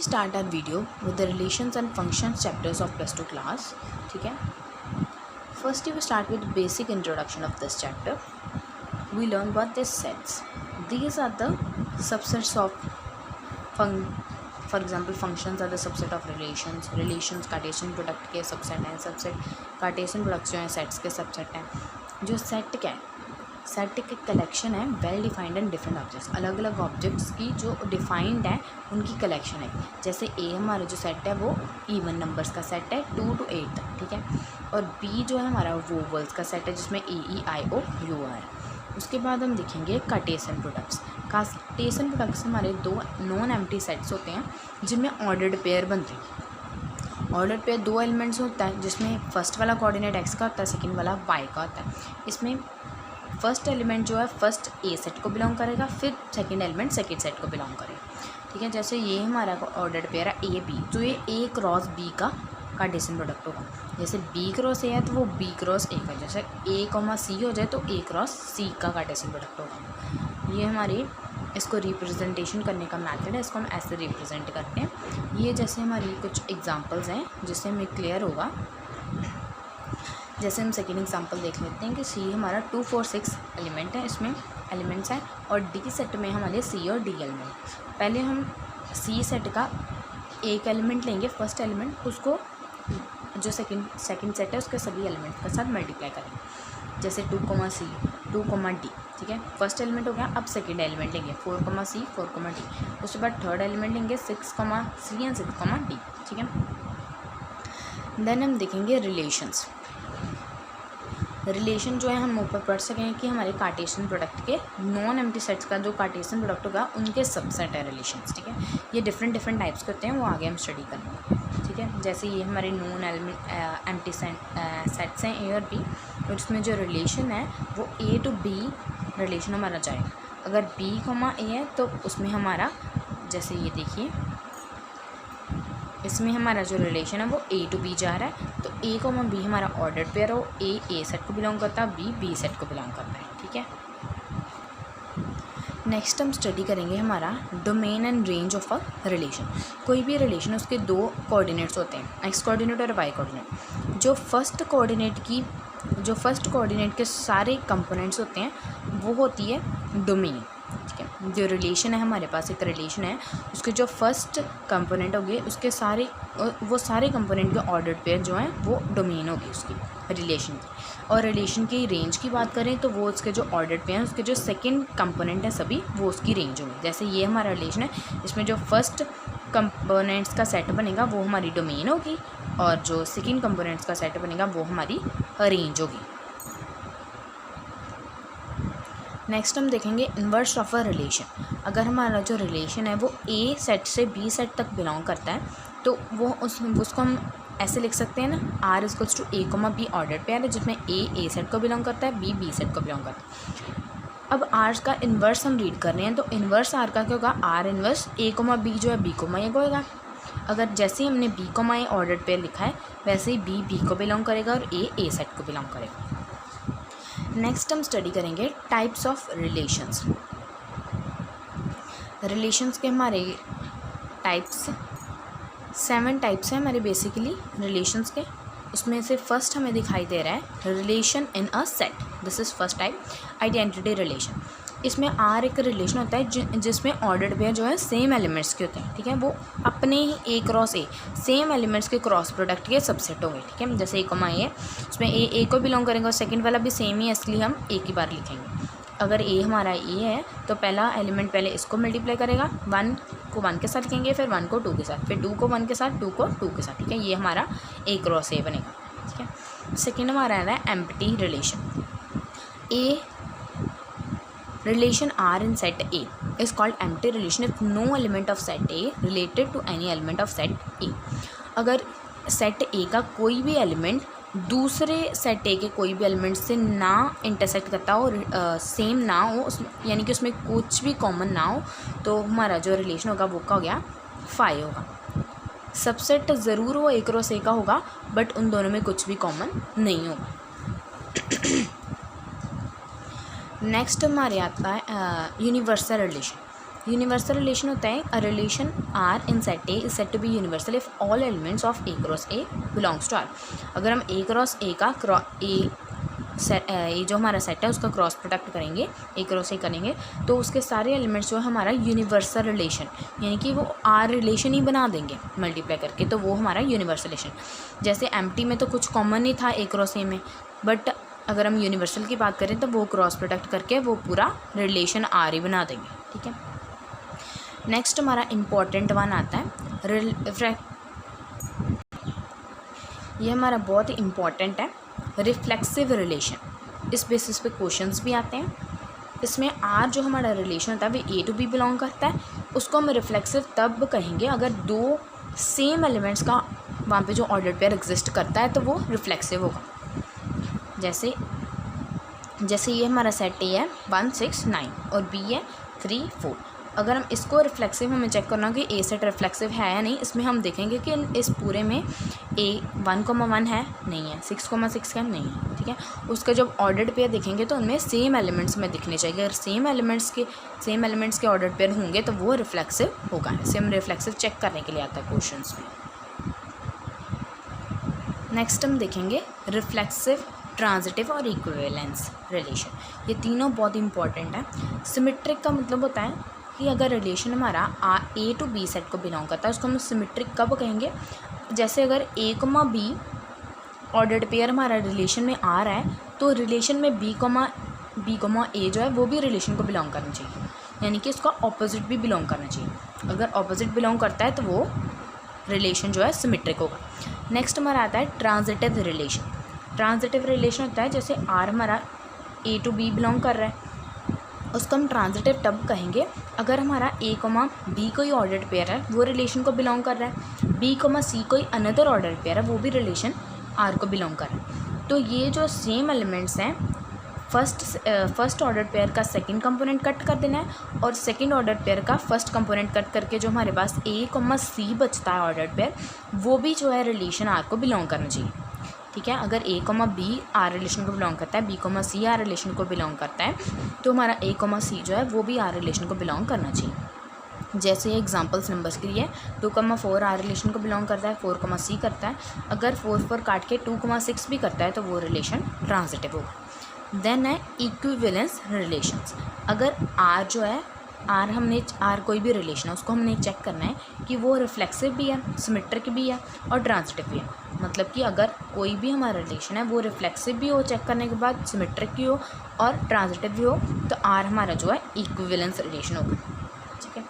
start our video with the relations and functions chapters of plus 2 class. ठीक है. First we start with basic introduction of this chapter. We learn what this sets. These are the subsets of for example functions are the subset of relations. Relations Cartesian product के subset हैं. Subset Cartesian products जो हैं sets के subset हैं. जो set क्या है, set एक कलेक्शन है well defined and different objects. अलग अलग ऑब्जेक्ट्स की जो डिफाइंड है उनकी कलेक्शन है. जैसे ए हमारा जो सेट है वो इवन नंबर्स का सेट है 2 to 8 तक. ठीक है. और बी जो है हमारा वोवल्स का सेट है जिसमें AEIOU है. उसके बाद हम देखेंगे कार्टेशियन प्रोडक्ट्स. कार्टेशियन प्रोडक्ट्स हमारे दो नॉन एम्प्टी सेट्स होते हैं जिनमें ऑर्डर्ड पेयर बनते हैं. ऑर्डर पेयर दो एलिमेंट्स होता है जिसमें फर्स्ट वाला कोऑर्डिनेट एक्स का होता है, सेकंड वाला वाई का होता है. इसमें फर्स्ट एलिमेंट जो है फर्स्ट ए सेट को बिलोंग करेगा, फिर सेकंड एलिमेंट सेकंड सेट को बिलोंग करेगा. ठीक है. जैसे ये हमारा ऑर्डर्ड पेयर है ए बी, तो ये ए क्रॉस बी का कार्टेशियन प्रोडक्ट होगा. जैसे बी क्रॉस ए है तो वो बी क्रॉस ए का. जैसे ए कॉमा सी हो जाए तो ए क्रॉस सी का कार्टेशियन प्रोडक्ट होगा. ये हमारी इसको रिप्रेजेंटेशन करने का मेथड है. इसको हम ऐसे रिप्रेजेंट करते हैं. ये जैसे हमारी कुछ एग्जांपल्स हैं जिससे हमें क्लियर होगा. जैसे हम सेकेंड एग्जांपल देख लेते हैं कि सी हमारा 2 4 6 एलिमेंट है, इसमें एलिमेंट्स हैं. और डी सेट में हमारे सी और डी एलिमेंट. पहले हम सी सेट का एक एलिमेंट लेंगे, फर्स्ट एलिमेंट, उसको जो सेकंड सेट है उसके सभी एलिमेंट के साथ मल्टीप्लाई करेंगे. जैसे 2 सी 2 डी. ठीक है. फर्स्ट एलिमेंट हो गया. अब सेकंड एलिमेंट लेंगे 4 सी 4 डी. उसके बाद थर्ड एलिमेंट लेंगे 6 सी एंड 6 डी. ठीक है. देन हम देखेंगे रिलेशंस. रिलेशन जो है हम ऊपर पढ़ सकें कि हमारे कार्टेशियन प्रोडक्ट के नॉन एम्प्टी सेट्स का जो कार्टेशियन प्रोडक्ट होगा उनके सबसेट है रिलेशंस. ठीक है. ये डिफरेंट टाइप्स के होते हैं, वो आगे हम स्टडी करेंगे. ठीक है. जैसे ये हमारे नॉन एम्प्टी सेट्स हैं ए और बी, और इसमें जो रिलेशन है वो ए टू बी रिलेशन हमारा जाएगा. अगर बी कॉमा ए है तो उसमें हमारा, जैसे ये देखिए, इसमें हमारा जो रिलेशन है वो ए टू बी जा रहा है. तो ए को बी हमारा ऑर्डर पेयर हो. ए सेट को बिलोंग करता है, बी सेट को बिलोंग करता है. ठीक है. नेक्स्ट हम स्टडी करेंगे हमारा domain and range of a relation. कोई भी रिलेशन उसके दो कोऑर्डिनेट्स होते हैं, एक्स कोऑर्डिनेट और वाई कोऑर्डिनेट. जो फर्स्ट कोऑर्डिनेट के सारे कंपोनेंट्स होते हैं वो होती है डोमेन. ठीक है. जो रिलेशन है हमारे पास, एक रिलेशन है, उसके जो फर्स्ट कंपोनेंट होंगे उसके सारे कंपोनेंट के ऑर्डर्ड पेयर जो हैं वो डोमेन होगी उसकी रिलेशन की. और रिलेशन की रेंज की बात करें तो वो उसके जो ऑर्डर्ड पेयर हैं उसके जो सेकंड कंपोनेंट है सभी वो उसकी रेंज होगी. जैसे ये हमारा रिलेशन है, इसमें जो फर्स्ट कंपोनेंट्स का सेट बनेगा वो हमारी डोमेन होगी, और जो सेकंड कंपोनेंट्स का सेट बनेगा वो हमारी रेंज होगी. नेक्स्ट हम देखेंगे इन्वर्स ऑफ अ रिलेशन. अगर हमारा जो रिलेशन है वो ए सेट से बी सेट तक बिलोंग करता है तो वो उसको हम ऐसे लिख सकते हैं ना, R equals to A comma B order pair है जिसमें ए सेट को बिलोंग करता है, बी सेट को बिलोंग करता है. अब आर का इन्वर्स हम रीड कर रहे हैं तो इन्वर्स आर का क्या होगा, R inverse A comma B जो है बी कॉमा ए को होगा. अगर जैसे ही हमने बी कॉमा ए ऑर्डर पेयर लिखा है वैसे ही बी को बिलोंग करेगा और ए सेट को बिलोंग करेगा. नेक्स्ट हम स्टडी करेंगे टाइप्स ऑफ रिलेशंस. रिलेशंस के हमारे टाइप्स 7 टाइप्स हैं हमारे बेसिकली रिलेशंस के. उसमें से फर्स्ट हमें दिखाई दे रहा है relation in a set. This is first type, identity relation. इसमें आर एक रिलेशन होता है जिसमें ऑर्डर्ड पेयर जो है सेम एलिमेंट्स के होते हैं. ठीक है. वो अपने ही ए क्रॉस ए सेम एलिमेंट्स के क्रॉस प्रोडक्ट के सबसेट होंगे. ठीक है. जैसे ए कॉमा ए है, उसमें ए को बिलोंग करेंगे और सेकंड वाला भी सेम ही है, इसलिए हम ए की बार लिखेंगे. अगर ए हमारा ए है तो पहला एलिमेंट पहले इसको मल्टीप्लाई करेगा, 1 को 1 के साथ लिखेंगे, फिर 1 को 2 के साथ, फिर 2 को 1 के साथ, 2 को 2 के साथ. ठीक है. ये हमारा ए क्रॉस ए बनेगा. ठीक है. सेकेंड हमारा है empty relation. A relation R in set A is called empty relation if no element of set A related to any element of set A. अगर set A का कोई भी एलिमेंट दूसरे सेट ए के कोई भी एलिमेंट से ना इंटरसेक्ट करता हो और सेम ना हो, यानी कि उसमें कुछ भी कॉमन ना हो, तो हमारा जो रिलेशन होगा वो का हो गया फाई होगा. सबसेट ज़रूर हो ए क्रॉस ए का होगा बट उन दोनों में कुछ भी कॉमन नहीं होगा. नेक्स्ट हमारे आता है यूनिवर्सल रिलेशन. यूनिवर्सल रिलेशन होता है a relation R in set A is set to B universal if all elements of A cross A belongs to R. अगर हम ए क्रॉस ए का ये जो हमारा सेट है उसका क्रॉस प्रोडक्ट करेंगे, ए क्रॉस ए करेंगे, तो उसके सारे एलिमेंट्स जो है हमारा यूनिवर्सल रिलेशन यानी कि वो आर रिलेशन ही बना देंगे मल्टीप्लाई करके, तो वो हमारा यूनिवर्सल रिलेशन। जैसे एम्प्टी में तो कुछ कॉमन नहीं था ए क्रॉस ए में, बट अगर हम यूनिवर्सल की बात करें तो वो क्रॉस प्रोडक्ट करके वो पूरा रिलेशन आर ही बना देंगे। ठीक है, नेक्स्ट हमारा इम्पॉर्टेंट वन आता है ये हमारा बहुत ही इम्पॉर्टेंट है, रिफ्लेक्सिव रिलेशन। इस बेसिस पे क्वेश्चंस भी आते हैं। इसमें आर जो हमारा रिलेशन होता है वो ए टू बी बिलोंग करता है, उसको हम रिफ्लेक्सिव तब कहेंगे अगर दो सेम एलिमेंट्स का वहाँ पे जो ऑर्डर पेयर एग्जिस्ट करता है तो वो रिफ्लेक्सिव होगा। जैसे ये हमारा सेट ए है 1 6 9 और बी है 3 4। अगर हम इसको रिफ्लेक्सिव हमें चेक करना कि ए सेट रिफ्लेक्सिव है या नहीं, इसमें हम देखेंगे कि इस पूरे में ए 1,1 है नहीं है, 6,6 है नहीं है। ठीक है, उसका जब ऑर्डर्ड पेयर देखेंगे तो उनमें सेम एलिमेंट्स में दिखने चाहिए। अगर सेम एलिमेंट्स के ऑर्डर्ड पेयर होंगे तो वो रिफ्लेक्सिव होगा। इसे हम रिफ्लेक्सिव चेक करने के लिए आता है क्वेश्चंस में। नेक्स्ट हम देखेंगे रिफ्लेक्सिव, ट्रांजिटिव और इक्विवेलेंस रिलेशन। ये तीनों बहुत इंपॉर्टेंट है। सिमेट्रिक का मतलब होता है कि अगर रिलेशन हमारा ए टू बी सेट को बिलोंग करता है उसको हम सिमेट्रिक कब कहेंगे, जैसे अगर A comma be ordered pair हमारा रिलेशन में आ रहा है तो रिलेशन में बी कॉमा ए जो है वो भी रिलेशन को बिलोंग करना चाहिए, यानी कि इसका ऑपोजिट भी बिलोंग करना चाहिए। अगर ऑपोजिट बिलोंग करता है तो वो रिलेशन जो है सिमेट्रिक होगा। नेक्स्ट हमारा आता है ट्रांजिटिव रिलेशन। ट्रांजिटिव रिलेशन होता है जैसे आर हमारा ए टू बी बिलोंग कर रहा है, उसको हम ट्रांजिटिव तब कहेंगे अगर हमारा ए कॉमा बी कोई ऑर्डर्ड पेयर है वो रिलेशन को बिलोंग कर रहा है, बी कॉमा सी कोई अनदर ऑर्डर्ड पेयर है वो भी रिलेशन आर को बिलोंग कर रहा है। तो ये जो सेम एलिमेंट्स हैं फर्स्ट ऑर्डर पेयर का सेकंड कंपोनेंट कट कर देना है और सेकंड ऑर्डर पेयर का फर्स्ट कंपोनेंट कट करके जो हमारे पास ए कॉमा सी बचता है ऑर्डर पेयर, वो भी जो है रिलेशन आर को बिलोंग करना चाहिए। ठीक है, अगर A comma B R relation को बिलोंग करता है, B comma C R relation को बिलोंग करता है, तो हमारा ए कॉमा सी जो है वो भी आर रिलेशन को बिलोंग करना चाहिए। जैसे एग्जांपल्स नंबर्स के लिए 2,4 आर रिलेशन को बिलोंग करता है, 4,C करता है। अगर 4 काट के 2,6 भी करता है तो वो रिलेशन ट्रांजिटिव होगा। देन है इक्विवेलेंस रिलेशंस। अगर आर जो है आर कोई भी रिलेशन है उसको हमने चेक करना है कि वो रिफ्लेक्सिव भी है, सिमेट्रिक भी है और ट्रांजिटिव भी है। मतलब कि अगर कोई भी हमारा रिलेशन है वो रिफ्लेक्सिव भी हो चेक करने के बाद, सिमेट्रिक भी हो और ट्रांजिटिव भी हो, तो आर हमारा जो है इक्विवेलेंस रिलेशन होगा। ठीक है,